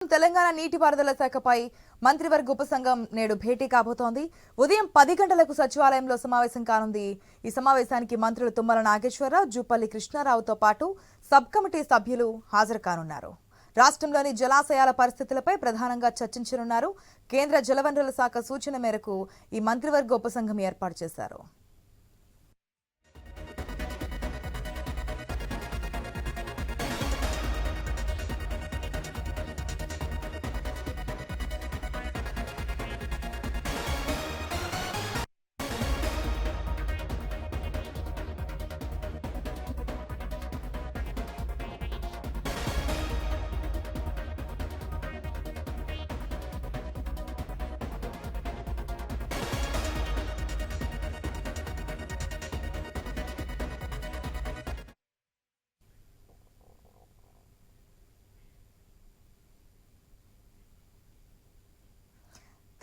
తెలంగాణ నీటిపారుదల శాఖపై మంత్రివర్గ ఉపసంఘం నేడు భేటీ కాబోతోంది. ఉదయం 10 గంటలకు సచివాలయంలో సమావేశం కానుంది. ఈ సమావేశానికి మంత్రులు తుమ్మల నాగేశ్వరరావు, జూపల్లి కృష్ణారావుతో పాటు సబ్ కమిటీ సభ్యులు హాజరు కానున్నారు. రాష్ట్రంలోని జలాశయాల పరిస్థితులపై ప్రధానంగా చర్చించనున్నారు. కేంద్ర జలవనరుల శాఖ సూచన మేరకు ఈ మంత్రివర్గ ఉపసంఘం ఏర్పాటు చేశారు.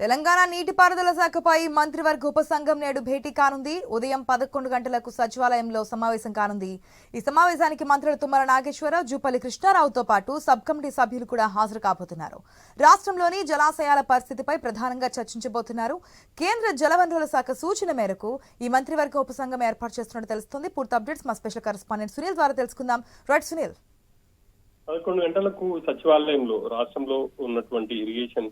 తెలంగాణ నీటిపారుదల శాఖపై మంత్రివర్గ ఉపసంఘం నేడు భేటీ కానుంది. ఉదయం 11 గంటలకు సచివాలయంలో సమావేశం కానుంది. ఈ సమావేశానికి మంత్రులు తుమ్మల నాగేశ్వరరావు, జూపల్లి కృష్ణారావుతో పాటు సబ్ కమిటీ సభ్యులు కూడా హాజరు కాబోతున్నారు. రాష్ట్రంలోని జలాశయాల పరిస్థితిపై ప్రధానంగా చర్చించబోతున్నారు. కేంద్ర జలవనరుల శాఖ సూచన మేరకు ఈ మంత్రివర్గ ఉపసంఘం ఏర్పాటు చేస్తున్నట్టు తెలుస్తోంది. పూర్తి అప్డేట్స్ మా స్పెషల్ కరెస్పాండెంట్ సునీల్ ద్వారా తెలుసుకుందాం. రైట్ సునీల్. 11 గంటలకు సచివాలయంలో రాష్ట్రంలో ఉన్నటువంటి ఇరిగేషన్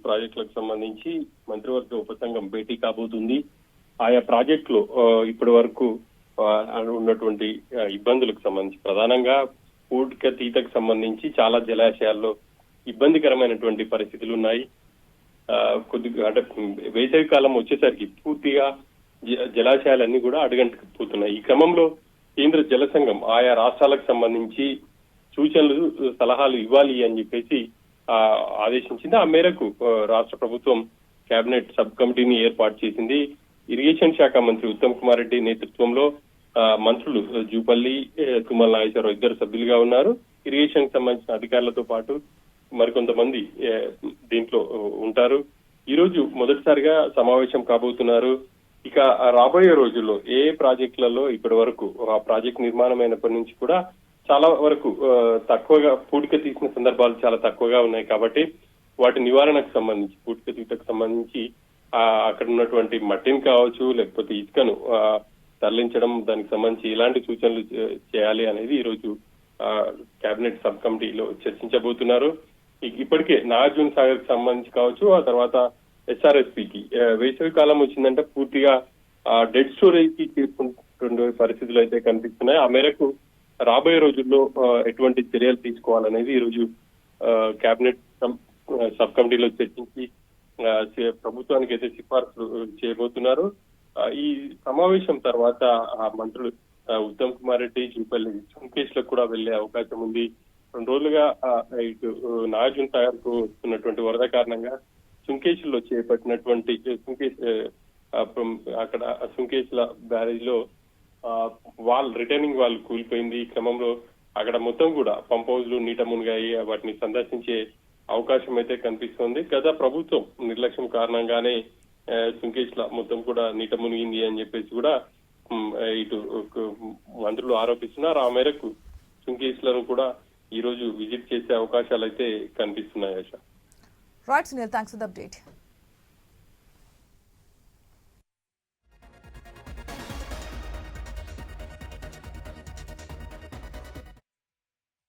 ప్రాజెక్టులకు సంబంధించి మంత్రివర్గ ఉపసంఘం భేటీ కాబోతుంది. ఆయా ప్రాజెక్టులు ఇప్పటి వరకు ఉన్నటువంటి ఇబ్బందులకు సంబంధించి ప్రధానంగా పూడికతీతకు సంబంధించి చాలా జలాశయాల్లో ఇబ్బందికరమైనటువంటి పరిస్థితులు ఉన్నాయి. కొద్దిగా అంటే వేసవి కాలం వచ్చేసరికి పూర్తిగా జలాశయాలన్నీ కూడా అడుగంటుకుపోతున్నాయి. ఈ క్రమంలో కేంద్ర జల సంఘం ఆయా రాష్ట్రాలకు సంబంధించి సూచనలు, సలహాలు ఇవ్వాలి అని చెప్పేసి ఆదేశించింది. ఆ మేరకు రాష్ట్ర ప్రభుత్వం కేబినెట్ సబ్ కమిటీని ఏర్పాటు చేసింది. ఇరిగేషన్ శాఖ మంత్రి ఉత్తమ్ కుమార్ రెడ్డి నేతృత్వంలో మంత్రులు జూపల్లి, తుమ్మల నాగేశ్వరరావు ఇద్దరు సభ్యులుగా ఉన్నారు. ఇరిగేషన్ కి సంబంధించిన అధికారులతో పాటు మరికొంతమంది దీంట్లో ఉంటారు. ఈ రోజు మొదటిసారిగా సమావేశం కాబోతున్నారు. ఇక రాబోయే రోజుల్లో ఏ ప్రాజెక్టులలో ఇప్పటి వరకు ఆ ప్రాజెక్ట్ నిర్మాణం అయినప్పటి నుంచి కూడా చాలా వరకు తక్కువగా పూడిక తీసిన సందర్భాలు చాలా తక్కువగా ఉన్నాయి. కాబట్టి వాటి నివారణకు సంబంధించి, పూడిక తీతకు సంబంధించి అక్కడ ఉన్నటువంటి మట్టిని కావచ్చు, లేకపోతే ఇసుకను తరలించడం, దానికి సంబంధించి ఇలాంటి సూచనలు చేయాలి అనేది ఈ రోజు కేబినెట్ సబ్ కమిటీలో చర్చించబోతున్నారు. ఇప్పటికే నాగార్జున సాగర్ కి సంబంధించి కావచ్చు, ఆ తర్వాత ఎస్ఆర్ఎస్పీకి వేసవి కాలం వచ్చిందంటే పూర్తిగా డెడ్ స్టోరేజ్ కి తీసుకుంటున్న పరిస్థితులు అయితే కనిపిస్తున్నాయి. ఆ మేరకు రాబోయే రోజుల్లో ఎటువంటి చర్యలు తీసుకోవాలనేది ఈ రోజు కేబినెట్ సబ్ కమిటీలో చర్చించి ప్రభుత్వానికి అయితే సిఫార్సులు చేయబోతున్నారు. ఈ సమావేశం తర్వాత మంత్రులు ఉత్తమ్ కుమార్ రెడ్డి, జూపల్లి సుంకేశ్లకు కూడా వెళ్లే అవకాశం ఉంది. 2 రోజులుగా ఇటు నాగార్జున సాగర్ కు వస్తున్నటువంటి వరద కారణంగా సుంకేశ్ లో చేపట్టినటువంటి అక్కడ సుంకేశ్ల బ్యారేజ్ లో రిటర్నింగ్ వాల్ కూలిపోయింది. ఈ క్రమంలో అక్కడ మొత్తం కూడా పంప్ హౌజ్లు నీట మునిగాయి. వాటిని సందర్శించే అవకాశం అయితే కనిపిస్తోంది. గత ప్రభుత్వం నిర్లక్ష్యం కారణంగానే సుంకేశ్ల మొత్తం కూడా నీట మునిగింది అని చెప్పేసి కూడా ఇటు మంత్రులు ఆరోపిస్తున్నారు. ఆ మేరకు సుంకేశ్లను కూడా ఈ రోజు విజిట్ చేసే అవకాశాలు అయితే కనిపిస్తున్నాయి. Right Sunil, thanks for the update.